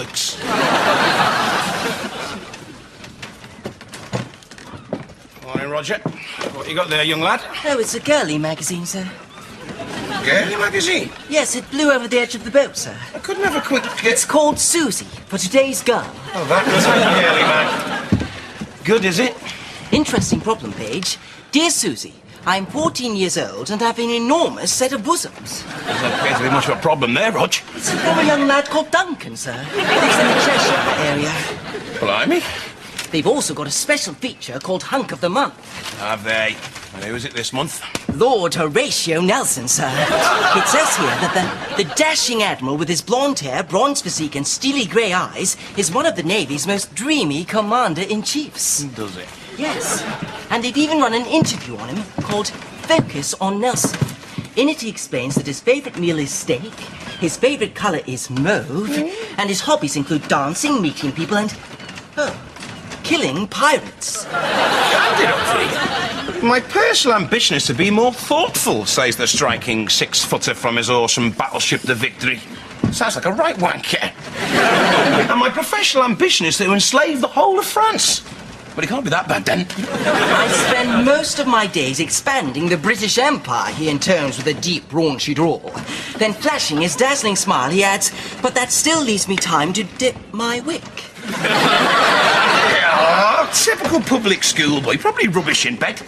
bollocks. Morning, Roger. What you got there, young lad? Oh, it's a girly magazine, sir. Girly magazine? Yes, it blew over the edge of the boat, sir. I couldn't have a quick... It's called Susie, for today's girl. Oh, that was a girly mag. Good, is it? Interesting problem, Paige. Dear Susie, I'm 14 years old and have an enormous set of bosoms. Doesn't appear to be much of a problem there, Rog. It's from a young lad called Duncan, sir. Lives in the Cheshire area. Blimey. They've also got a special feature called Hunk of the Month. Have they? And who is it this month? Lord Horatio Nelson, sir. It says here that the dashing admiral with his blonde hair, bronze physique and steely grey eyes is one of the Navy's most dreamy commander-in-chiefs. Does it? Yes. And they've even run an interview on him called Focus on Nelson. In it he explains that his favourite meal is steak, his favourite colour is mauve, and his hobbies include dancing, meeting people and... killing pirates. Hand it up, Fee. My personal ambition is to be more thoughtful, says the striking six-footer from his awesome battleship, the Victory. Sounds like a right wanker. And my professional ambition is to enslave the whole of France. But it can't be that bad, then. I spend most of my days expanding the British Empire, he intones with a deep, raunchy drawl. Then flashing his dazzling smile, he adds, but that still leaves me time to dip my wick. Oh, typical public schoolboy. Probably rubbish in bed.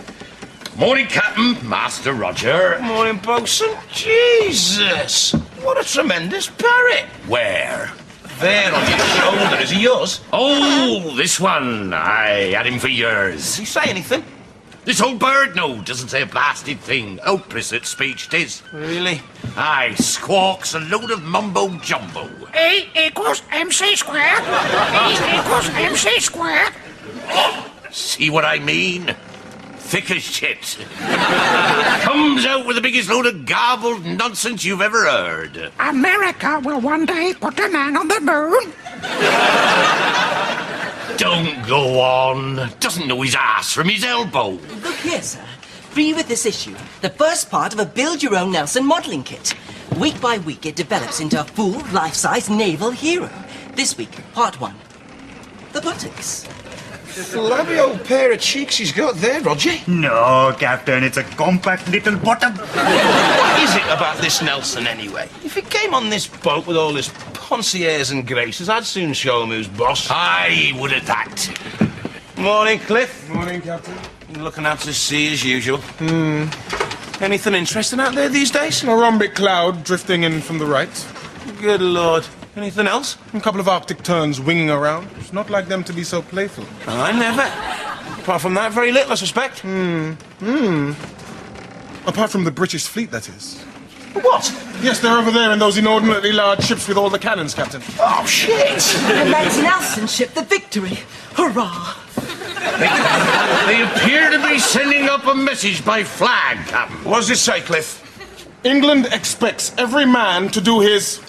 Morning, Captain. Master Roger. Morning, bosun. Jesus! What a tremendous parrot. Where? There on your shoulder. Is he yours? Oh, this one. I had him for years. Does he say anything? This old bird, no, doesn't say a blasted thing. Opposite speech, 'tis. Really? Aye, squawks a load of mumbo-jumbo. E equals MC squared. E equals MC squared. See what I mean? Thick as chips. Comes out with the biggest load of garbled nonsense you've ever heard. America will one day put a man on the moon. Don't go on. Doesn't know his ass from his elbow. Look here, sir. Free with this issue. The first part of a build-your-own Nelson modelling kit. Week by week, it develops into a full, life-size naval hero. This week, part 1. The buttocks. Flabby old pair of cheeks he's got there, Roger. No, Captain, it's a compact little bottom. What is it about this Nelson, anyway? If he came on this boat with all his concierge and graces, I'd soon show him who's boss. I would have that. Morning, Cliff. Morning, Captain. You're looking out to sea as usual. Anything interesting out there these days? A rhombic cloud drifting in from the right. Good Lord. Anything else? A couple of Arctic terns winging around. It's not like them to be so playful. I never. Apart from that, very little, I suspect. Apart from the British fleet, that is. What? Yes, they're over there in those inordinately large ships with all the cannons, Captain. Oh, shit! And that's Nelson's ship, the Victory. Hurrah! They appear to be sending up a message by flag, Captain. What does it say, Cliff? England expects every man to do his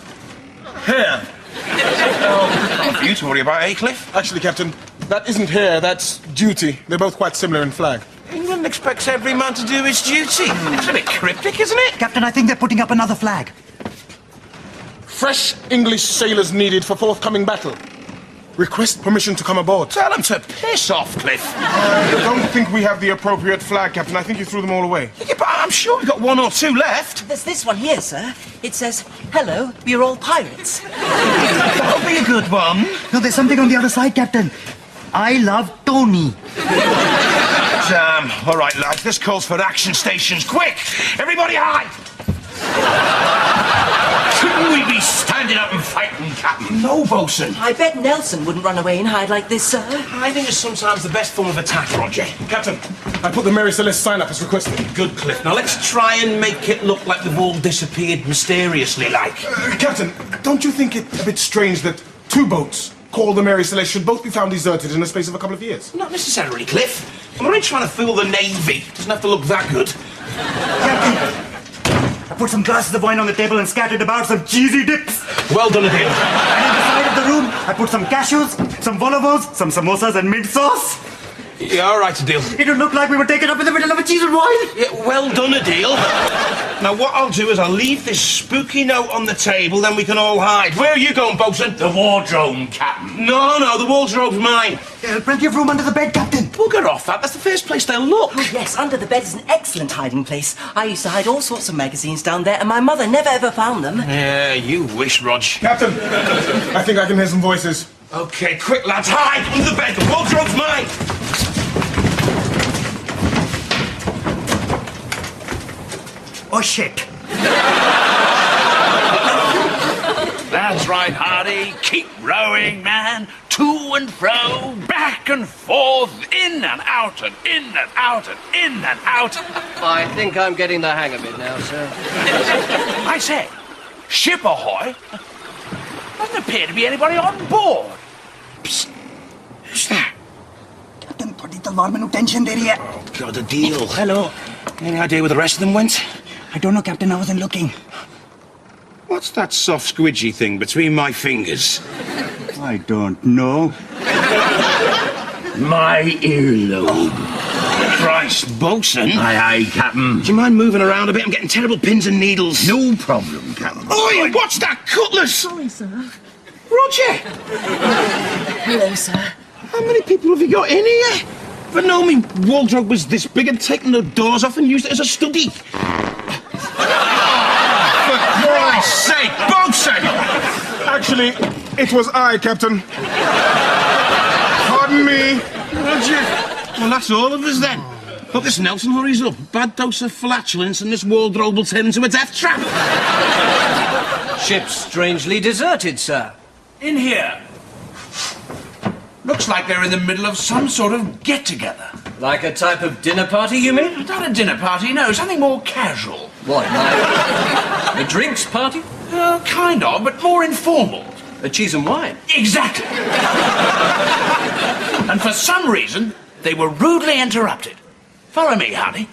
hair. Oh, you to worry about, eh, Cliff? Actually, Captain, that isn't hair, that's duty. They're both quite similar in flag. England expects every man to do his duty. It's a bit cryptic, isn't it? Captain, I think they're putting up another flag. Fresh English sailors needed for forthcoming battle. Request permission to come aboard. Tell them to piss off, Cliff. I don't think we have the appropriate flag, Captain. I think you threw them all away. Yeah, but I'm sure we've got one or two left. There's this one here, sir. It says, hello, we're all pirates. That'll be a good one. No, there's something on the other side, Captain. I love Tony. Damn. All right, lads, this calls for action stations. Quick! Everybody hide! Shouldn't we be standing up and fighting, Captain? No, bosun. I bet Nelson wouldn't run away and hide like this, sir. I think it's sometimes the best form of attack, Roger. Captain, I put the Mary Celeste sign up as requested. Good, Cliff. Now let's try and make it look like they've all disappeared mysteriously, like. Captain, don't you think it a bit strange that two boats called the Mary Celeste should both be found deserted in the space of a couple of years? Not necessarily, Cliff. I'm only trying to fool the Navy. Doesn't have to look that good. Captain, I put some glasses of wine on the table and scattered about some cheesy dips. Well done, Adele. And in the side of the room, I put some cashews, some volivos, some samosas and mint sauce. Yeah, all right, Adele. It'll look like we were taken up in the middle of a cheese and wine. Yeah, well done, Adele. Now, what I'll do is I'll leave this spooky note on the table, then we can all hide. Where are you going, bosun? The wardrobe, Captain. No, the wardrobe's mine. Plenty of room under the bed, Captain. Bugger off that. That's the first place they'll look. Oh, yes, under the bed is an excellent hiding place. I used to hide all sorts of magazines down there, and my mother never ever found them. Yeah, you wish, Rog. Captain, I think I can hear some voices. Okay, quick, lads, hide under the bed. The wardrobe's mine. Oh, shit. That's right, Hardy. Keep rowing, man. To and fro, back and forth, in and out and in and out and in and out. I think I'm getting the hang of it now, sir. I say, ship ahoy. Doesn't appear to be anybody on board. Psst. Who's that? Captain, थोड़ी तलवार में tension दे रही है. God, a deal. Hello. Any idea where the rest of them went? I don't know, Captain. I wasn't looking. What's that soft squidgy thing between my fingers? I don't know. My earlobe. Christ, bosun. Aye, Captain. Do you mind moving around a bit? I'm getting terrible pins and needles. No problem, Captain. Oi, what's that cutlass? Sorry, sir. Roger! Hello, sir. How many people have you got in here? If I'd known my wardrobe was this big, I'd taken the doors off and used it as a study. For Christ's sake, bosun! Actually, it was I, Captain. Pardon me. Roger. Well, that's all of us then. Hope this Nelson hurries up. Bad dose of flatulence and this wardrobe will turn into a death trap. Ship's strangely deserted, sir. In here. Looks like they're in the middle of some sort of get-together. Like a type of dinner party, you mean? Not a dinner party, no, something more casual. What, like a drinks party? Kind of, but more informal. A cheese and wine? Exactly. And for some reason, they were rudely interrupted. Follow me, Hardy.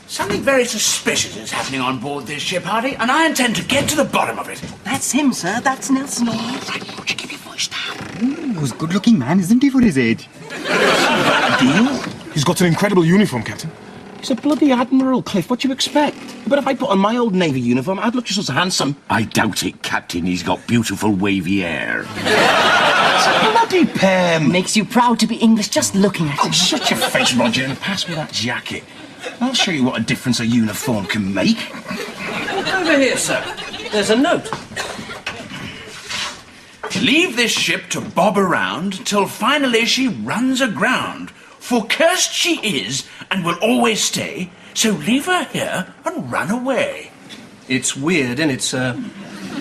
Something very suspicious is happening on board this ship, Hardy, and I intend to get to the bottom of it. That's him, sir. That's Nelson. Right, won't you keep your voice down? He's a good-looking man, isn't he, for his age? Deal? He's got an incredible uniform, Captain. He's a bloody admiral, Cliff. What do you expect? But if I put on my old Navy uniform, I'd look just as handsome. I doubt it, Captain. He's got beautiful wavy hair. Bloody Pam! Makes you proud to be English just looking at Oh, him. shut your face, Roger, and pass me that jacket. I'll show you what a difference a uniform can make. Over here, sir. There's a note. Leave this ship to bob around till finally she runs aground. For cursed she is and will always stay, so leave her here and run away. It's weird, isn't it, sir?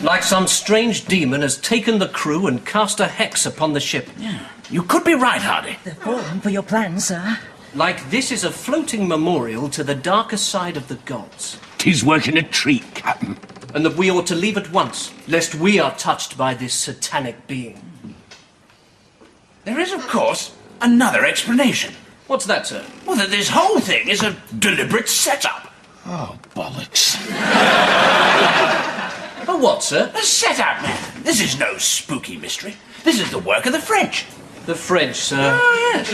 Like some strange demon has taken the crew and cast a hex upon the ship. Yeah. You could be right, Hardy. They're falling for your plan, sir. Like this is a floating memorial to the darker side of the gods. 'Tis working a treat, Captain. And that we ought to leave at once, lest we are touched by this satanic being. There is, of course, another explanation. What's that, sir? Well, that this whole thing is a deliberate setup. Oh, bollocks. A what, sir? A setup, man. This is no spooky mystery. This is the work of the French. The French, sir. Oh, yes.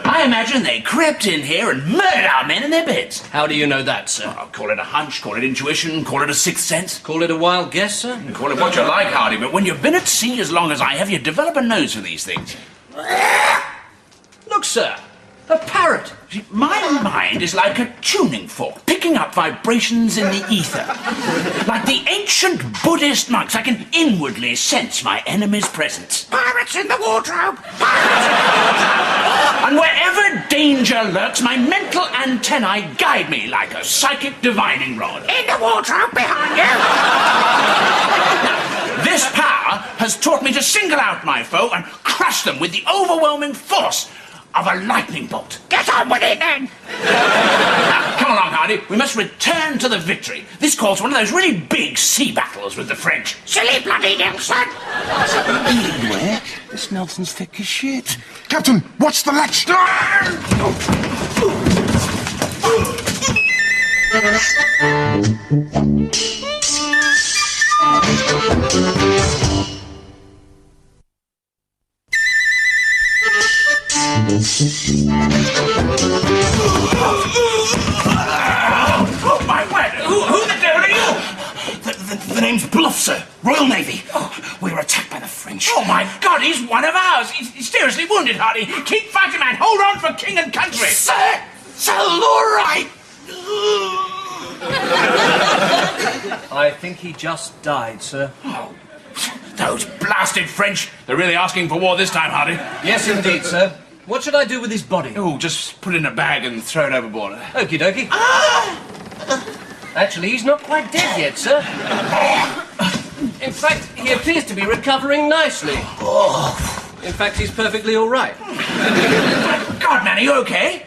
I imagine they crept in here and murdered our men in their beds. How do you know that, sir? I'll call it a hunch, call it intuition, call it a sixth sense. Call it a wild guess, sir? Call it what you like, Hardy, but when you've been at sea as long as I have, you develop a nose for these things. Look, sir. A parrot. See, my mind is like a tuning fork, picking up vibrations in the ether. Like the ancient Buddhist monks, I can inwardly sense my enemy's presence. Pirates in the wardrobe! Pirates in the wardrobe! And wherever danger lurks, my mental antennae guide me like a psychic divining rod. In the wardrobe behind you! This power has taught me to single out my foe and crush them with the overwhelming force of a lightning bolt. Get on with it, then! Now, come along, Hardy. We must return to the Victory. This calls for one of those really big sea battles with the French. Silly bloody Nelson! Where? This Nelson's thick as shit. Captain, watch the latch! Oh, my word! Who the devil are you? The name's Bluff, sir. Royal Navy. We were attacked by the French. Oh, my God, he's one of ours. He's seriously wounded, Hardy. Keep fighting, man. Hold on for king and country. Sir, it's all right. I think he just died, sir. Oh, those blasted French. They're really asking for war this time, Hardy. Yes, indeed, sir. What should I do with his body? Oh, just put it in a bag and throw it overboard. Okie dokie. Actually, he's not quite dead yet, sir. In fact, he appears to be recovering nicely. In fact, he's perfectly all right. God, man, are you okay?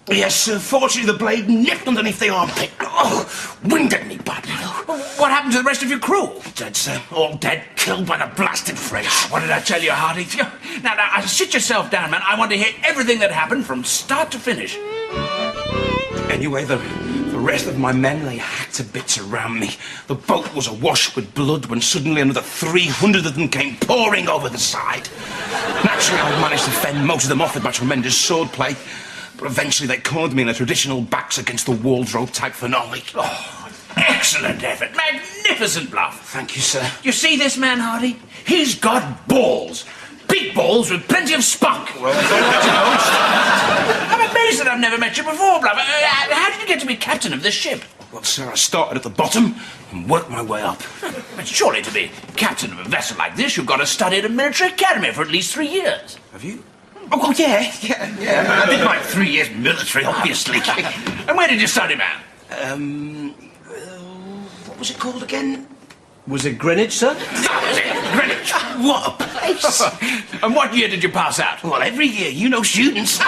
Yes, sir. Fortunately, the blade nipped underneath the armpit. Oh, winded me badly. What happened to the rest of your crew? Dead, sir. All dead. Killed by the blasted French. What did I tell you, Hardy? Now, sit yourself down, man. I want to hear everything that happened from start to finish. Anyway, the rest of my men lay hacked to bits around me. The boat was awash with blood when suddenly another 300 of them came pouring over the side. Naturally, I managed to fend most of them off with my tremendous swordplay, but eventually they cornered me in a traditional backs against the wardrobe type finale. Oh, excellent effort. Magnificent bluff. Thank you, sir. You see this man, Hardy? He's got balls. Big balls with plenty of spunk. Well, that's all right, I'm amazed that I've never met you before, Bluff. How did you get to be captain of this ship? Well, sir, I started at the bottom and worked my way up. But surely to be captain of a vessel like this, you've got to study at a military academy for at least 3 years. Have you? Oh, yeah. I did my 3 years military, obviously. And where did you study, man? What was it called again? Was it Greenwich, sir? That was it, Greenwich. What a place! And what year did you pass out? Well, every year, you know students.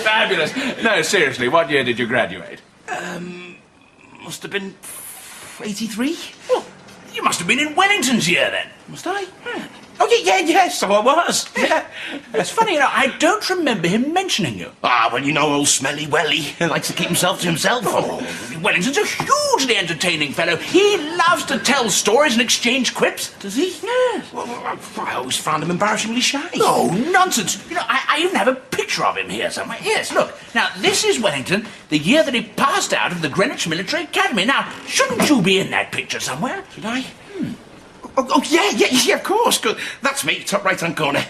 Fabulous. No, seriously, what year did you graduate? Must have been 83? Well, you must have been in Wellington's year, then. Must I? Oh, yeah, so I was. Yeah. It's funny, you know, I don't remember him mentioning you. Ah, well, you know old Smelly Welly. He likes to keep himself to himself. Oh, Wellington's a hugely entertaining fellow. He loves to tell stories and exchange quips. Does he? Yes. Well, I always found him embarrassingly shy. Oh, nonsense. You know, I even have a picture of him here somewhere. Yes, look. Now, this is Wellington, the year that he passed out of the Greenwich Military Academy. Now, shouldn't you be in that picture somewhere? Should I? Oh, yeah, of course. Good. That's me, top right-hand corner.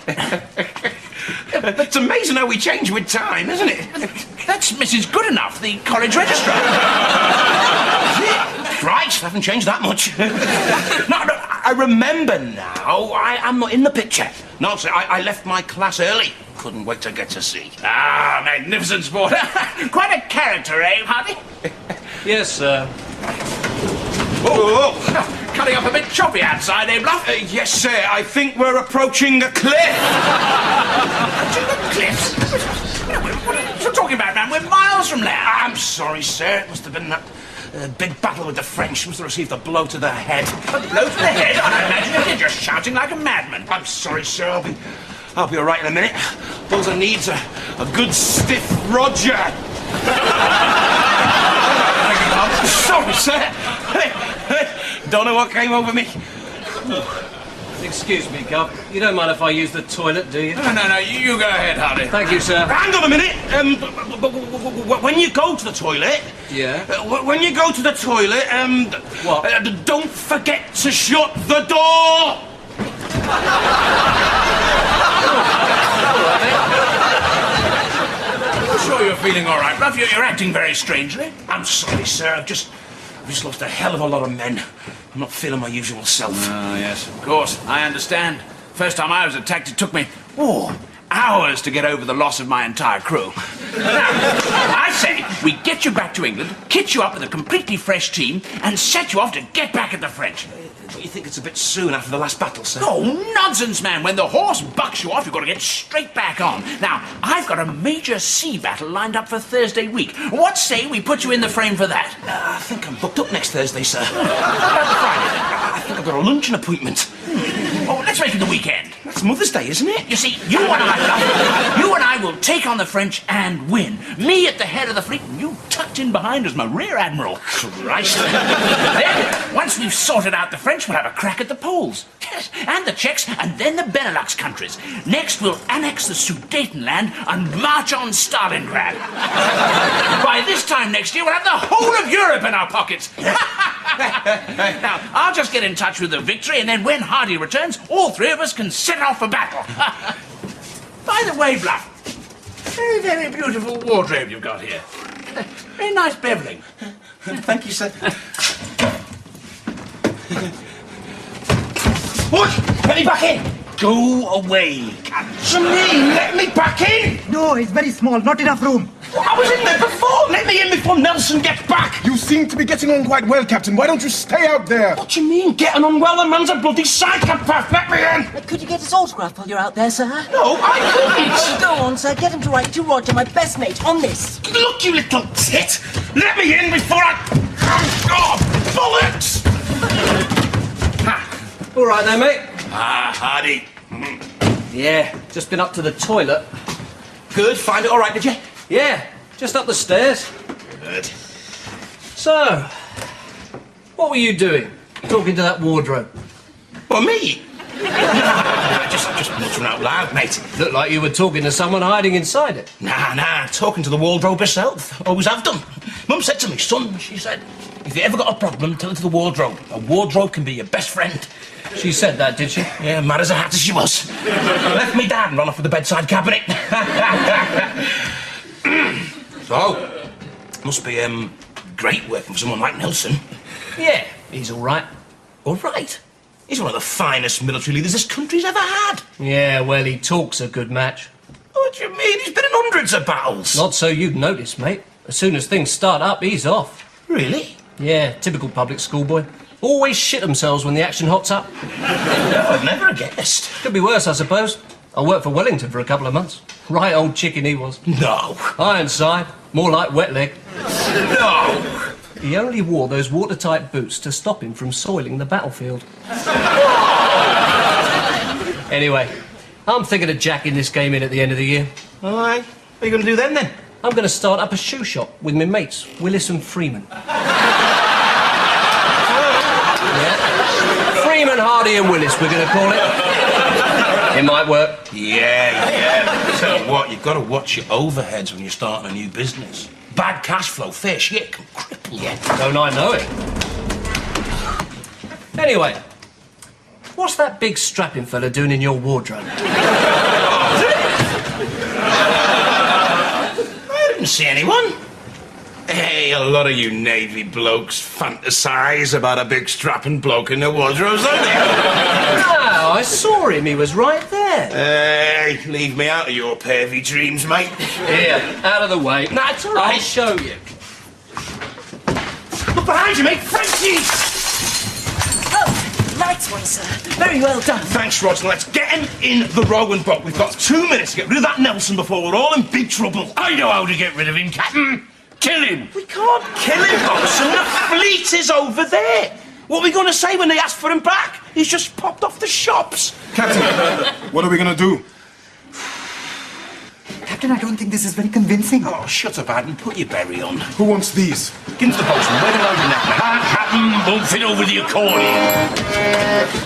It's amazing how we change with time, isn't it? That's Mrs. Goodenough, the college registrar. Right, haven't changed that much. No, I remember now. I'm not in the picture. No, sir, I left my class early. Couldn't wait to get to sea. Ah, magnificent sport. Quite a character, eh, Hardy? Yes, sir. Oh. Cutting up a bit choppy outside, eh, Bluff? Yes, sir. I think we're approaching a cliff. Cliffs? What are you talking about, man? We're miles from land. I'm sorry, sir. It must have been that big battle with the French. Must have received a blow to the head. A blow to the head? I imagine you did, just shouting like a madman. I'm sorry, sir. I'll be all right in a minute. All I need's a good stiff Roger. Sorry, sir. Don't know what came over me. Excuse me, Gov. You don't mind if I use the toilet, do you? No, you go ahead, Hardy. Thank you, sir. Hang on a minute. When you go to the toilet... Yeah? When you go to the toilet, What? Don't forget to shut the door! I'm sure you're feeling all right, Bluff. You're acting very strangely. I'm sorry, sir. I've just lost a hell of a lot of men. I'm not feeling my usual self. Oh, yes, of course. I understand. First time I was attacked, it took me, hours to get over the loss of my entire crew. Now, I say we get you back to England, kit you up with a completely fresh team, and set you off to get back at the French. Don't you think it's a bit soon after the last battle, sir? Oh, nonsense, man. When the horse bucks you off, you've got to get straight back on. Now, I've got a major sea battle lined up for Thursday week. What say we put you in the frame for that? I think I'm booked up next Thursday, sir. What about the Friday? I think I've got a luncheon appointment. Oh, let's make it the weekend. That's Mother's Day, isn't it? You see, you and I will take on the French and win. Me at the head of the fleet, and you tucked tucked in behind as my rear admiral. Christ. Then, once we've sorted out the French, we'll have a crack at the Poles. Yes, and the Czechs, and then the Benelux countries. Next, we'll annex the Sudetenland and march on Stalingrad. By this time next year, we'll have the whole of Europe in our pockets. Now, I'll just get in touch with the Victory, and then when Hardy returns, all three of us can set off for battle. By the way, Bluff, very, very beautiful wardrobe you've got here. Very nice beveling. Thank you, sir. What? Let me back in! Go away, What do you mean? Let me back in! No, it's very small, not enough room. I was in there before! Let me in before Nelson gets back! You seem to be getting on quite well, Captain. Why don't you stay out there? What do you mean, getting on well? The man's a bloody psychopath! Let me in! Could you get his autograph while you're out there, sir? No, I couldn't! Go on, sir. Get him to write to Roger, my best mate, on this. Look, you little tit! Let me in before I... Oh, bullets! All right then, mate. Ah, Hardy. Yeah, just been up to the toilet. Good, find it all right, did you? Yeah, just up the stairs. Good. So, what were you doing? Talking to that wardrobe? Well, me? just muttering out loud, mate. Looked like you were talking to someone hiding inside it. Nah, talking to the wardrobe herself. Always have done. Mum said to me, son, she said, if you ever got a problem, tell it to the wardrobe. A wardrobe can be your best friend. She said that, did she? Yeah, mad as a hat as she was. Left me dad and ran off with the bedside cabinet. So, must be, great working for someone like Nelson. Yeah, he's all right. All right. He's one of the finest military leaders this country's ever had. Yeah, well, he talks a good match. What do you mean? He's been in hundreds of battles. Not so you'd notice, mate. As soon as things start up, he's off. Really? Yeah, typical public schoolboy. Always shit themselves when the action hots up. No, I'd never have guessed. Could be worse, I suppose. I worked for Wellington for a couple of months. Right old chicken he was. No. Ironside, more like wet leg. No. He only wore those watertight boots to stop him from soiling the battlefield. Anyway, I'm thinking of jacking this game in at the end of the year. All right. What are you going to do then? I'm going to start up a shoe shop with my mates, Willis and Freeman. Yeah. Freeman, Hardy and Willis, we're going to call it. It might work. Yeah. Tell you what, you've got to watch your overheads when you're starting a new business. Bad cash flow, fair shit, can cripple you. Don't I know it? Anyway, what's that big strapping fella doing in your wardrobe? I didn't see anyone. Hey, a lot of you Navy blokes fantasize about a big strapping bloke in the wardrobes, don't you? No, I saw him. He was right there. Hey, leave me out of your pervy dreams, mate. Here, out of the way. No, it's all right. I'll show you. Look behind you, mate. Frenchie! Oh, nice one, sir. Very well done. Thanks, Roger. Let's get him in the Rowan boat. We've got 2 minutes to get rid of that Nelson before we're all in big trouble. I know how to get rid of him, Captain. Kill him. We can't kill him, Nelson. The fleet is over there. What are we going to say when they ask for him back? He's just popped off the shops. Captain, what are we going to do? Captain, I don't think this is very convincing. Oh, shut up, Adam. Put your berry on. Who wants these? Give to the postman. Where the load in that, Captain, won't fit over the accordion.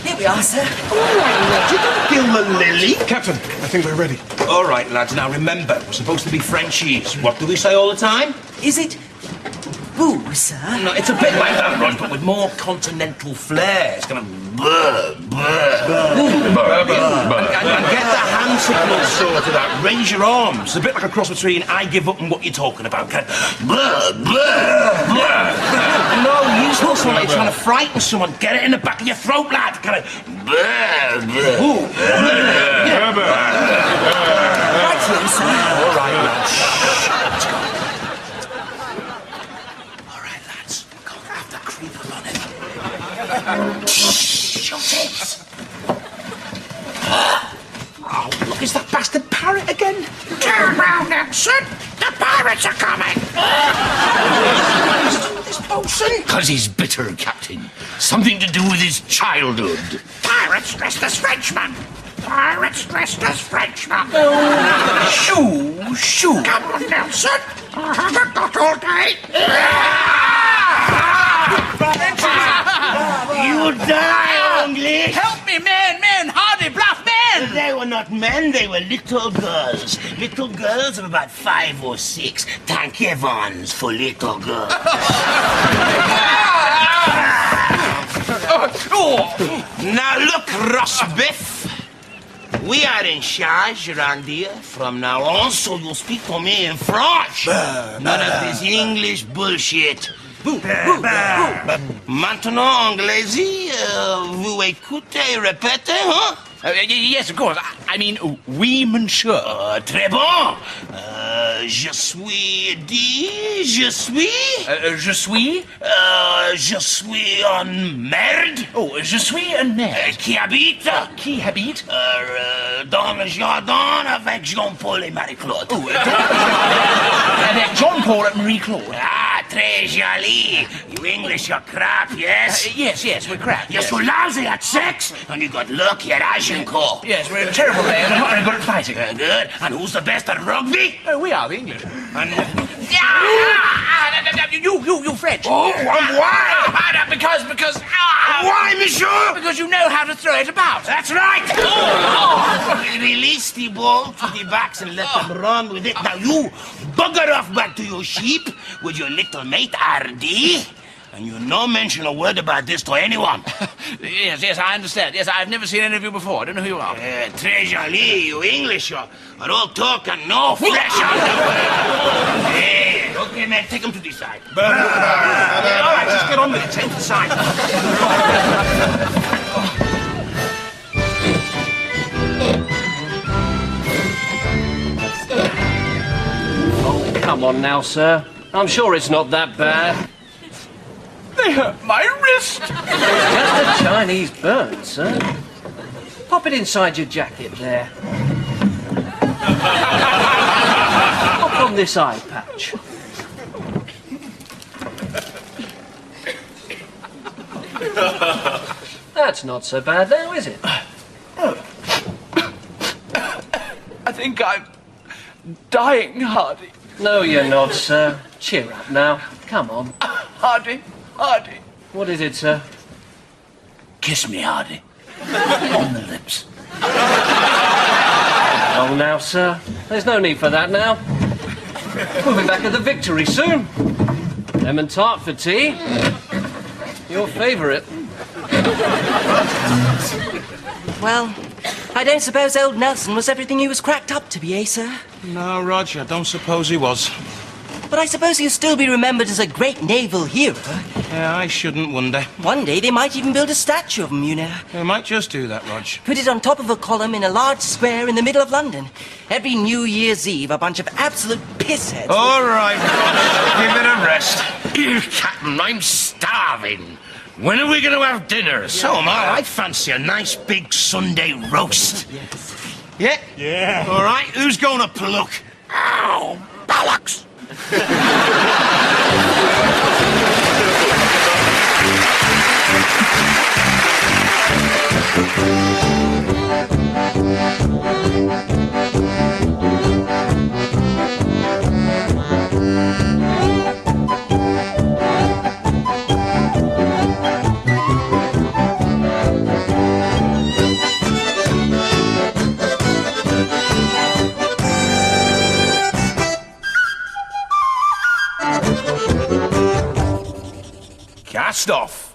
Here we are, sir. All right, Roger. Don't kill the lily. Captain, I think we're ready. All right, lads. Now, remember, we're supposed to be Frenchies. What do we say all the time? Is it boo, sir? No, it's a bit like that, Ron, but with more continental flair. It's kind of brr, brr, brr, brr. And get the hand signals sorted out. Raise your arms. A bit like a cross between I give up and what you're talking about. Kind of brr, brr, brr. No, use muscle like you're trying to frighten someone. Get it in the back of your throat, lad. Kind of brr, brr. Ooh. Right here, sir. All right, lads. Let's go. All right, lads. Go have the creeper on it. Shut it. Oh, look, is that bastard parrot again? Turn round, Nelson. The pirates are coming. This bosun? Because he's bitter, Captain. Something to do with his childhood. Pirates dressed as Frenchmen. Pirates dressed as Frenchmen. Shoo! Come on, Nelson. I haven't got all day. You die, English! Help me, men! Hardy, bluff men! They were not men, they were little girls. Little girls of about 5 or 6. Thank Evans for little girls. Now look, Rosbiff. We are in charge around here from now on, so you'll speak to me in French. None of this English bullshit. Maintenant, Anglais, vous écoutez, répétez, hein? Yes, of course. I mean, oui, monsieur. Très bon. Je suis Je suis? Je suis en merde. Oh, je suis un merde. Qui habite? Qui habite? Dans le jardin avec Jean-Paul et Marie-Claude. Avec Jean-Paul and Marie-Claude. Ah, très joli. You English are crap, yes? Yes, we're crap. You're so lousy at sex, and you got lucky at Agincourt. Yes, we're a terrible band and not very good at fighting. Good. And who's the best at rugby? Oh, we are the English. And You French. oh, and why? Because. Why, monsieur? Because you know how to throw it about. That's right. Release the ball to the backs and let them run with it. Now you bugger off back to your sheep with your little mate Hardy. And you no mention a word about this to anyone. Yes, I understand. Yes, I've never seen any of you before. I don't know who you are. Très joli, you English are all talk and no flesh on the okay, man, take him to the side. All right, just get on with it. Take the side. Oh, come on now, sir. I'm sure it's not that bad. They hurt my wrist. Just a Chinese burn, sir. Pop it inside your jacket there. Pop on this eye patch. That's not so bad now, is it? I think I'm dying, Hardy. No, you're not, sir. Cheer up now. Come on. Hardy. What is it, sir? Kiss me, Hardy. On the lips. Oh, now, sir. There's no need for that now. We'll be back at the Victory soon. Lemon tart for tea. Your favourite. Well, I don't suppose old Nelson was everything he was cracked up to be, eh, sir? No, Roger, I don't suppose he was. But I suppose he'll still be remembered as a great naval hero. Yeah, I shouldn't wonder. One day they might even build a statue of him, you know. They might just do that, Rog. Put it on top of a column in a large square in the middle of London. Every New Year's Eve, a bunch of absolute pissheads. All right, Rog, give it a rest. Captain, I'm starving. When are we going to have dinner? So am I. I fancy a nice big Sunday roast. Yes. Yeah? All right, who's going to pluck? Ow, bollocks. Cast off.